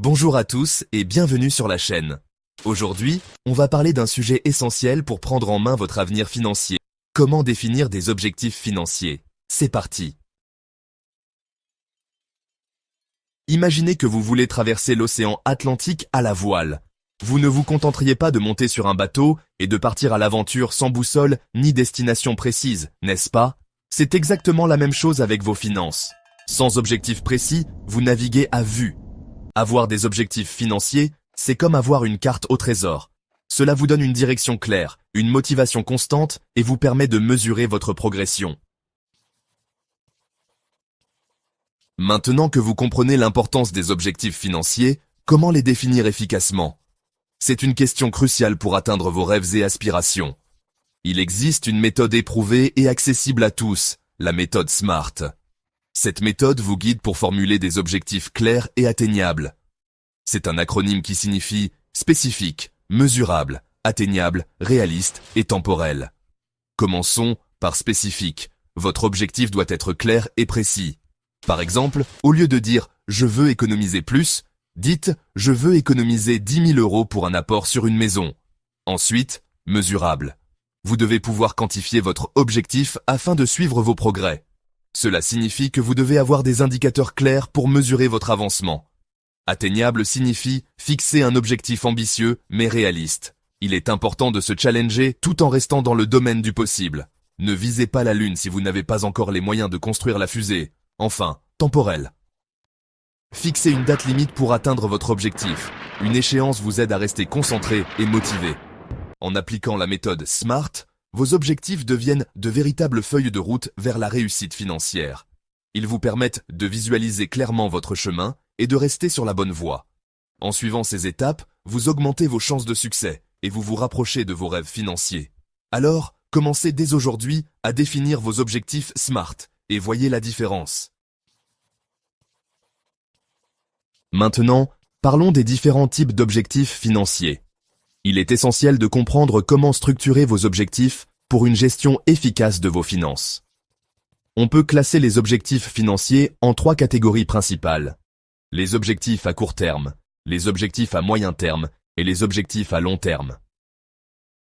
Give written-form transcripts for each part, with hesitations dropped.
Bonjour à tous et bienvenue sur la chaîne. Aujourd'hui, on va parler d'un sujet essentiel pour prendre en main votre avenir financier. Comment définir des objectifs financiers? C'est parti. Imaginez que vous voulez traverser l'océan Atlantique à la voile. Vous ne vous contenteriez pas de monter sur un bateau et de partir à l'aventure sans boussole ni destination précise, n'est-ce pas? C'est exactement la même chose avec vos finances. Sans objectif précis, vous naviguez à vue. Avoir des objectifs financiers, c'est comme avoir une carte au trésor. Cela vous donne une direction claire, une motivation constante et vous permet de mesurer votre progression. Maintenant que vous comprenez l'importance des objectifs financiers, comment les définir efficacement? C'est une question cruciale pour atteindre vos rêves et aspirations. Il existe une méthode éprouvée et accessible à tous, la méthode SMART. Cette méthode vous guide pour formuler des objectifs clairs et atteignables. C'est un acronyme qui signifie spécifique, mesurable, atteignable, réaliste et temporel. Commençons par spécifique. Votre objectif doit être clair et précis. Par exemple, au lieu de dire « je veux économiser plus », dites « je veux économiser 10 000 € pour un apport sur une maison ». Ensuite, mesurable. Vous devez pouvoir quantifier votre objectif afin de suivre vos progrès. Cela signifie que vous devez avoir des indicateurs clairs pour mesurer votre avancement. Atteignable signifie fixer un objectif ambitieux mais réaliste. Il est important de se challenger tout en restant dans le domaine du possible. Ne visez pas la lune si vous n'avez pas encore les moyens de construire la fusée. Enfin, temporel. Fixez une date limite pour atteindre votre objectif. Une échéance vous aide à rester concentré et motivé. En appliquant la méthode SMART, vos objectifs deviennent de véritables feuilles de route vers la réussite financière. Ils vous permettent de visualiser clairement votre chemin et de rester sur la bonne voie. En suivant ces étapes, vous augmentez vos chances de succès et vous vous rapprochez de vos rêves financiers. Alors, commencez dès aujourd'hui à définir vos objectifs SMART et voyez la différence. Maintenant, parlons des différents types d'objectifs financiers. Il est essentiel de comprendre comment structurer vos objectifs pour une gestion efficace de vos finances. On peut classer les objectifs financiers en 3 catégories principales. Les objectifs à court terme, les objectifs à moyen terme et les objectifs à long terme.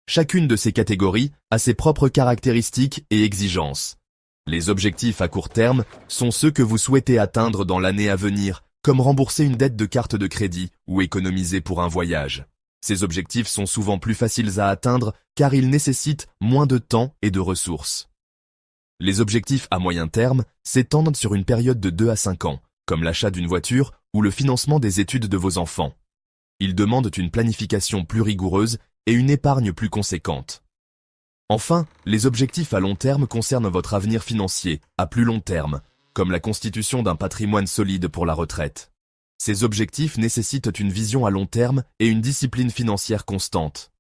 Chacune de ces catégories a ses propres caractéristiques et exigences. Les objectifs à court terme sont ceux que vous souhaitez atteindre dans l'année à venir, comme rembourser une dette de carte de crédit ou économiser pour un voyage. Ces objectifs sont souvent plus faciles à atteindre car ils nécessitent moins de temps et de ressources. Les objectifs à moyen terme s'étendent sur une période de 2 à 5 ans, comme l'achat d'une voiture ou le financement des études de vos enfants. Ils demandent une planification plus rigoureuse et une épargne plus conséquente. Enfin, les objectifs à long terme concernent votre avenir financier à plus long terme, comme la constitution d'un patrimoine solide pour la retraite. Ces objectifs nécessitent une vision à long terme et une discipline financière constante.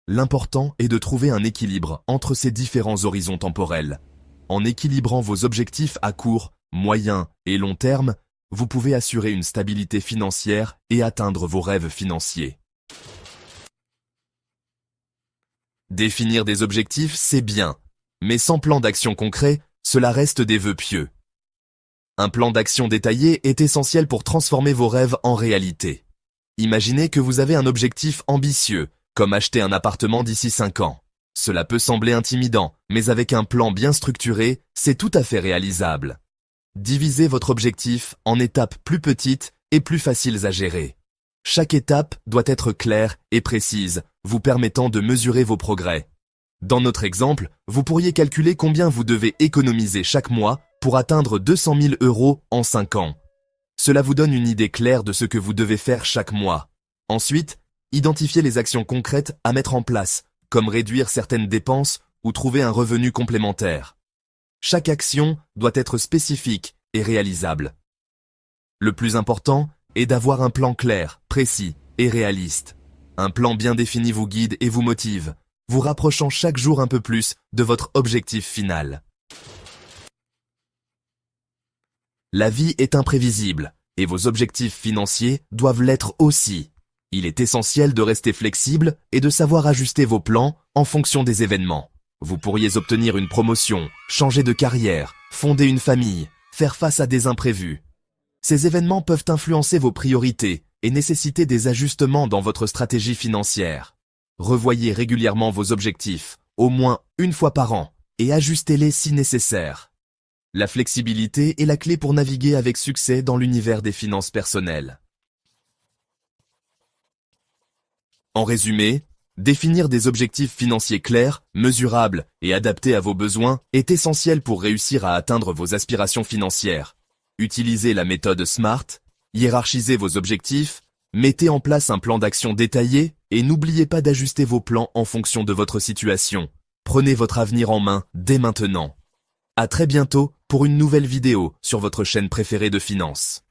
L'important est de trouver un équilibre entre ces différents horizons temporels. En équilibrant vos objectifs à court, moyen et long terme, vous pouvez assurer une stabilité financière et atteindre vos rêves financiers. Définir des objectifs, c'est bien, mais sans plan d'action concret, cela reste des vœux pieux. Un plan d'action détaillé est essentiel pour transformer vos rêves en réalité. Imaginez que vous avez un objectif ambitieux, comme acheter un appartement d'ici 5 ans. Cela peut sembler intimidant, mais avec un plan bien structuré, c'est tout à fait réalisable. Divisez votre objectif en étapes plus petites et plus faciles à gérer. Chaque étape doit être claire et précise, vous permettant de mesurer vos progrès. Dans notre exemple, vous pourriez calculer combien vous devez économiser chaque mois pour atteindre 200 000 € en 5 ans. Cela vous donne une idée claire de ce que vous devez faire chaque mois. Ensuite, identifiez les actions concrètes à mettre en place, comme réduire certaines dépenses ou trouver un revenu complémentaire. Chaque action doit être spécifique et réalisable. Le plus important est d'avoir un plan clair, précis et réaliste. Un plan bien défini vous guide et vous motive, vous rapprochant chaque jour un peu plus de votre objectif final. La vie est imprévisible, et vos objectifs financiers doivent l'être aussi. Il est essentiel de rester flexible et de savoir ajuster vos plans en fonction des événements. Vous pourriez obtenir une promotion, changer de carrière, fonder une famille, faire face à des imprévus. Ces événements peuvent influencer vos priorités et nécessiter des ajustements dans votre stratégie financière. Revoyez régulièrement vos objectifs, au moins une fois par an, et ajustez-les si nécessaire. La flexibilité est la clé pour naviguer avec succès dans l'univers des finances personnelles. En résumé, définir des objectifs financiers clairs, mesurables et adaptés à vos besoins est essentiel pour réussir à atteindre vos aspirations financières. Utilisez la méthode SMART, hiérarchisez vos objectifs, mettez en place un plan d'action détaillé et n'oubliez pas d'ajuster vos plans en fonction de votre situation. Prenez votre avenir en main dès maintenant. À très bientôt pour une nouvelle vidéo sur votre chaîne préférée de finance.